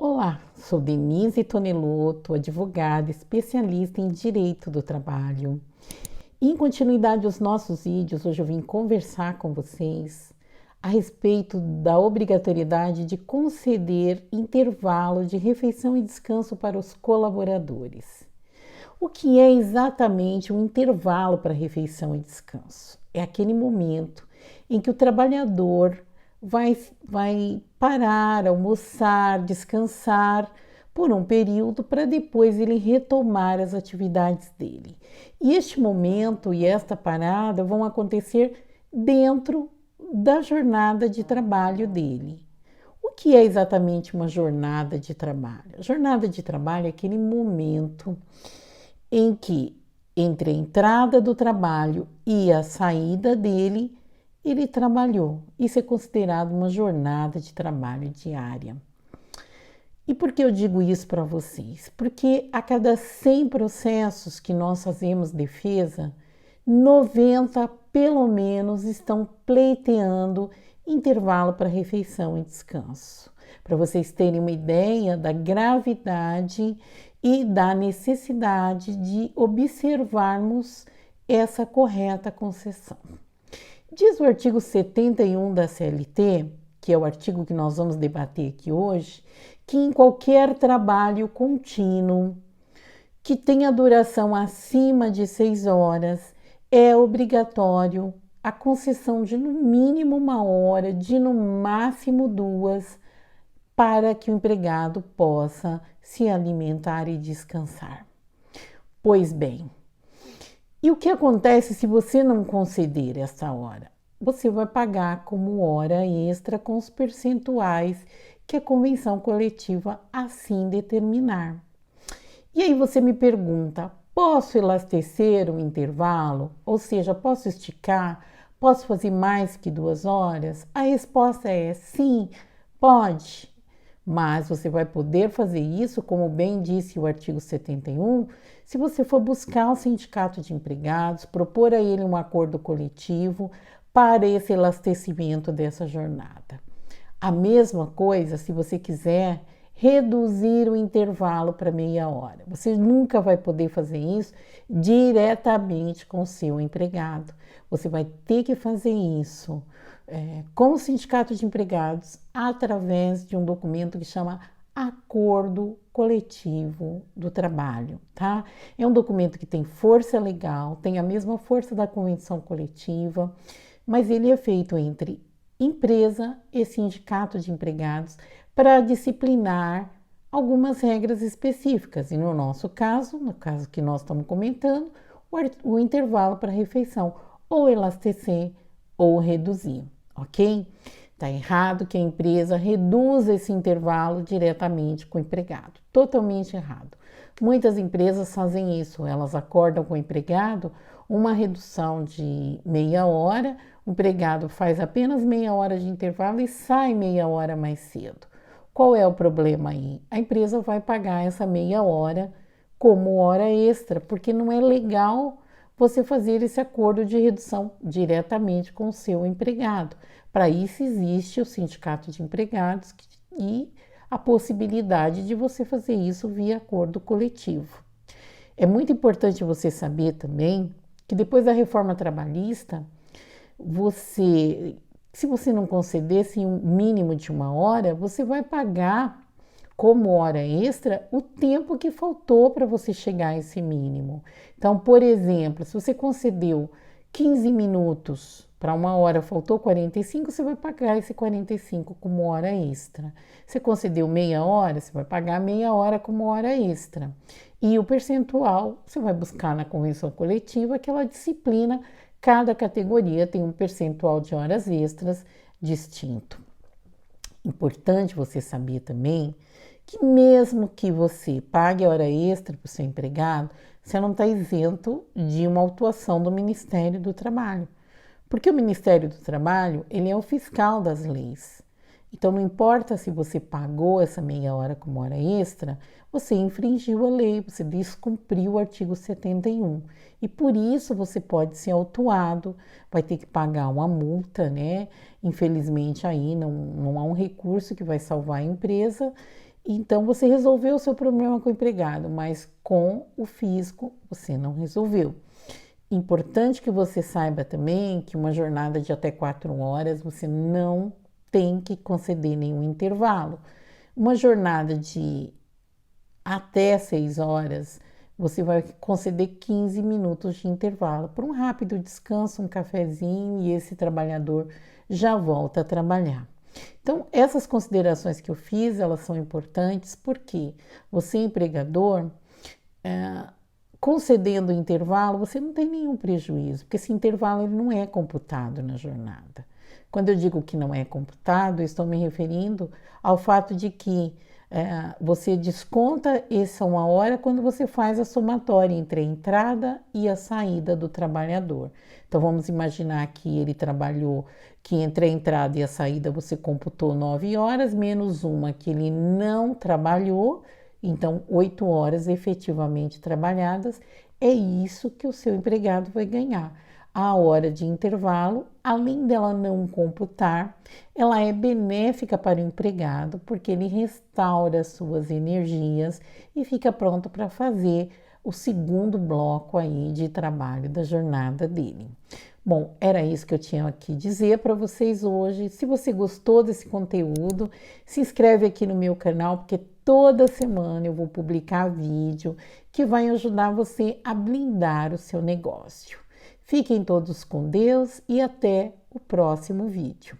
Olá, sou Denise Tonelotto, advogada especialista em direito do trabalho. Em continuidade aos nossos vídeos, hoje eu vim conversar com vocês a respeito da obrigatoriedade de conceder intervalo de refeição e descanso para os colaboradores. O que é exatamente um intervalo para refeição e descanso? É aquele momento em que o trabalhador vai parar, almoçar, descansar por um período para depois ele retomar as atividades dele. E este momento e esta parada vão acontecer dentro da jornada de trabalho dele. O que é exatamente uma jornada de trabalho? A jornada de trabalho é aquele momento em que, entre a entrada do trabalho e a saída dele, ele trabalhou. Isso é considerado uma jornada de trabalho diária. E por que eu digo isso para vocês? Porque a cada 100 processos que nós fazemos defesa, 90 pelo menos estão pleiteando intervalo para refeição e descanso. Para vocês terem uma ideia da gravidade e da necessidade de observarmos essa correta concessão. Diz o artigo 71 da CLT, que é o artigo que nós vamos debater aqui hoje, que em qualquer trabalho contínuo que tenha duração acima de 6 horas, é obrigatório a concessão de no mínimo 1 hora, de no máximo 2, para que o empregado possa se alimentar e descansar. Pois bem, e o que acontece se você não conceder essa hora? Você vai pagar como hora extra com os percentuais que a convenção coletiva assim determinar. E aí você me pergunta, posso elastecer o intervalo? Ou seja, posso esticar? Posso fazer mais que 2 horas? A resposta é sim, pode. Mas você vai poder fazer isso, como bem disse o artigo 71, se você for buscar o sindicato de empregados, propor a ele um acordo coletivo para esse elastecimento dessa jornada. A mesma coisa se você quiser reduzir o intervalo para meia hora. Você nunca vai poder fazer isso diretamente com o seu empregado. Você vai ter que fazer isso com o sindicato de empregados através de um documento que chama Acordo Coletivo do Trabalho, tá? É um documento que tem força legal, tem a mesma força da convenção coletiva, mas ele é feito entre empresa e sindicato de empregados para disciplinar algumas regras específicas. E no nosso caso, no caso que nós estamos comentando, o intervalo para refeição, ou elastecer ou reduzir, ok? Está errado que a empresa reduza esse intervalo diretamente com o empregado, totalmente errado. Muitas empresas fazem isso, elas acordam com o empregado uma redução de meia hora, o empregado faz apenas meia hora de intervalo e sai meia hora mais cedo. Qual é o problema aí? A empresa vai pagar essa meia hora como hora extra, porque não é legal você fazer esse acordo de redução diretamente com o seu empregado. Para isso existe o sindicato de empregados e a possibilidade de você fazer isso via acordo coletivo. É muito importante você saber também que depois da reforma trabalhista, se você não concedesse um mínimo de 1 hora, você vai pagar como hora extra o tempo que faltou para você chegar a esse mínimo. Então, por exemplo, se você concedeu 15 minutos para 1 hora, faltou 45, você vai pagar esse 45 como hora extra. Se concedeu meia hora, você vai pagar meia hora como hora extra. E o percentual você vai buscar na convenção coletiva, que ela disciplina, cada categoria tem um percentual de horas extras distinto. Importante você saber também que mesmo que você pague a hora extra para o seu empregado, você não está isento de uma autuação do Ministério do Trabalho. Porque o Ministério do Trabalho, ele é o fiscal das leis. Então, não importa se você pagou essa meia hora como hora extra, você infringiu a lei, você descumpriu o artigo 71. E por isso você pode ser autuado, vai ter que pagar uma multa, né? Infelizmente aí não há um recurso que vai salvar a empresa Então você resolveu o seu problema com o empregado, mas com o físico você não resolveu. Importante que você saiba também que uma jornada de até 4 horas você não tem que conceder nenhum intervalo. Uma jornada de até 6 horas, você vai conceder 15 minutos de intervalo para um rápido descanso, um cafezinho e esse trabalhador já volta a trabalhar. Então, essas considerações que eu fiz, elas são importantes porque você, empregador, concedendo intervalo, você não tem nenhum prejuízo, porque esse intervalo ele não é computado na jornada. Quando eu digo que não é computado, eu estou me referindo ao fato de que você desconta essa 1 hora quando você faz a somatória entre a entrada e a saída do trabalhador. Então vamos imaginar que ele trabalhou, que entre a entrada e a saída você computou 9 horas, menos uma que ele não trabalhou, então 8 horas efetivamente trabalhadas, é isso que o seu empregado vai ganhar. A hora de intervalo, além dela não computar, ela é benéfica para o empregado, porque ele restaura suas energias e fica pronto para fazer o segundo bloco aí de trabalho da jornada dele. Bom, era isso que eu tinha aqui dizer para vocês hoje. Se você gostou desse conteúdo, se inscreve aqui no meu canal, porque toda semana eu vou publicar vídeo que vai ajudar você a blindar o seu negócio. Fiquem todos com Deus e até o próximo vídeo.